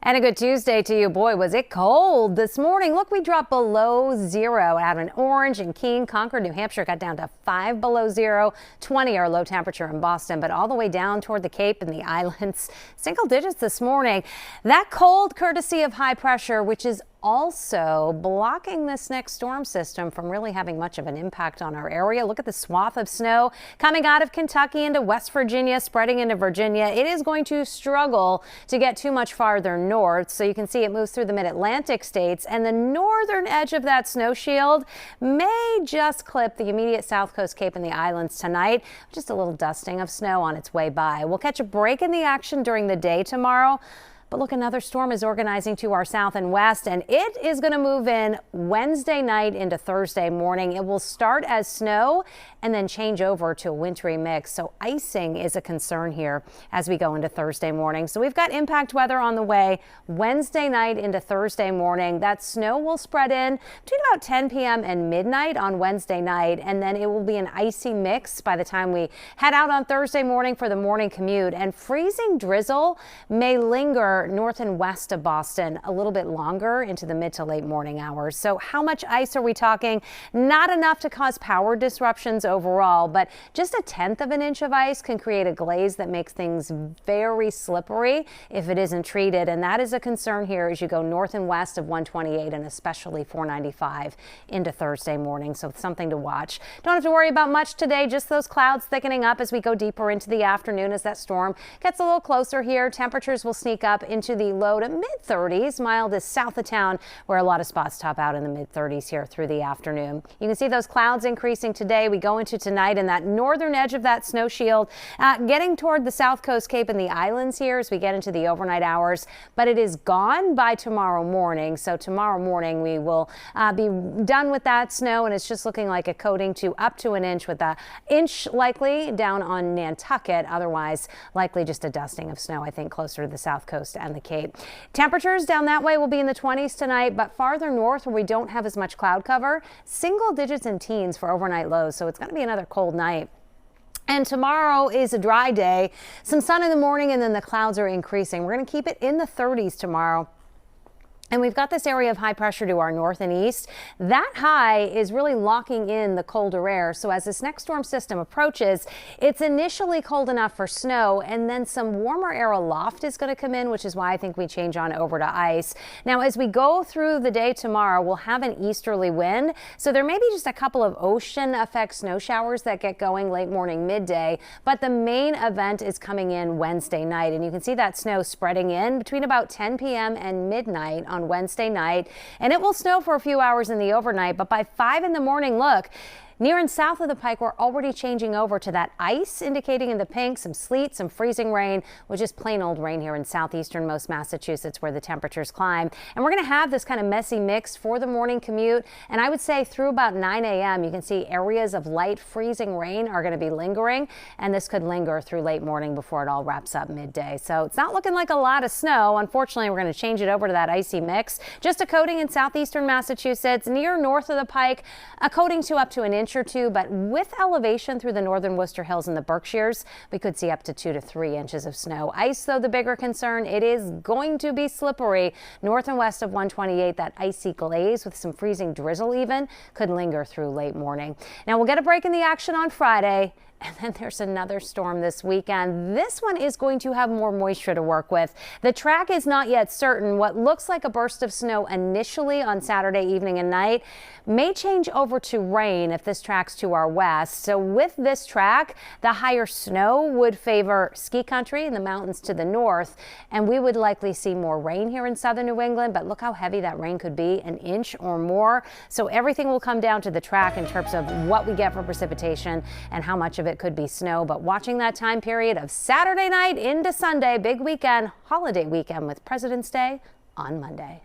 And a good Tuesday to you. Boy, was it cold this morning. Look, we dropped below zero out in Orange and Keene. Concord, New Hampshire got down to 5 below zero, 20 our low temperature in Boston, but all the way down toward the Cape and the islands, single digits this morning. That cold courtesy of high pressure, which is also blocking this next storm system from really having much of an impact on our area. Look at the swath of snow coming out of Kentucky into West Virginia, spreading into Virginia. It is going to struggle to get too much farther north. So you can see it moves through the mid-Atlantic states, and the northern edge of that snow shield may just clip the immediate south coast Cape and the islands tonight. Just a little dusting of snow on its way by. We'll catch a break in the action during the day tomorrow. But look, another storm is organizing to our south and west, and it is going to move in Wednesday night into Thursday morning. It will start as snow and then change over to a wintry mix. So icing is a concern here as we go into Thursday morning. So we've got impact weather on the way Wednesday night into Thursday morning. That snow will spread in between about 10 p.m. and midnight on Wednesday night, and then it will be an icy mix by the time we head out on Thursday morning for the morning commute. And freezing drizzle may linger north and west of Boston a little bit longer into the mid to late morning hours. So how much ice are we talking? Not enough to cause power disruptions overall, but just 1/10 of an inch of ice can create a glaze that makes things very slippery if it isn't treated. And that is a concern here as you go north and west of 128 and especially 495 into Thursday morning. So it's something to watch. Don't have to worry about much today, just those clouds thickening up as we go deeper into the afternoon as that storm gets a little closer here. Temperatures will sneak up into the low to mid 30s. Mild is south of town, where a lot of spots top out in the mid 30s here through the afternoon. You can see those clouds increasing today. We go into tonight and that northern edge of that snow shield getting toward the south coast Cape and the islands here as we get into the overnight hours, but it is gone by tomorrow morning. So tomorrow morning we will be done with that snow, and it's just looking like a coating to up to an inch, with an inch likely down on Nantucket. Otherwise likely just a dusting of snow, I think, closer to the south coast and the Cape. Temperatures down that way will be in the 20s tonight, but farther north where we don't have as much cloud cover, single digits and teens for overnight lows. So it's going to be another cold night. And tomorrow is a dry day, some sun in the morning, and then the clouds are increasing. We're going to keep it in the 30s tomorrow. And we've got this area of high pressure to our north and east. That high is really locking in the colder air. So as this next storm system approaches, it's initially cold enough for snow, and then some warmer air aloft is going to come in, which is why I think we change on over to ice. Now, as we go through the day tomorrow, we'll have an easterly wind. So there may be just a couple of ocean effect snow showers that get going late morning, midday. But the main event is coming in Wednesday night. And you can see that snow spreading in between about 10 p.m. and midnight on Wednesday night, and it will snow for a few hours in the overnight, but by 5 in the morning, look, near and south of the Pike, we're already changing over to that ice, indicating in the pink some sleet, some freezing rain, which is plain old rain here in southeasternmost Massachusetts, where the temperatures climb. And we're going to have this kind of messy mix for the morning commute. And I would say through about 9 a.m., you can see areas of light freezing rain are going to be lingering, and this could linger through late morning before it all wraps up midday. So it's not looking like a lot of snow. Unfortunately, we're going to change it over to that icy mix. Just a coating in southeastern Massachusetts, near north of the Pike, a coating to up to an inch or two, but with elevation through the northern Worcester Hills and the Berkshires, we could see up to 2 to 3 inches of snow. Ice, though, the bigger concern. It is going to be slippery north and west of 128. That icy glaze with some freezing drizzle even could linger through late morning. Now we'll get a break in the action on Friday. And then there's another storm this weekend. This one is going to have more moisture to work with. The track is not yet certain. What looks like a burst of snow initially on Saturday evening and night may change over to rain if this tracks to our west. So with this track, the higher snow would favor ski country in the mountains to the north, and we would likely see more rain here in southern New England. But look how heavy that rain could be, an inch or more. So everything will come down to the track in terms of what we get for precipitation and how much of it could be snow. But watching that time period of Saturday night into Sunday, big weekend, holiday weekend with President's Day on Monday.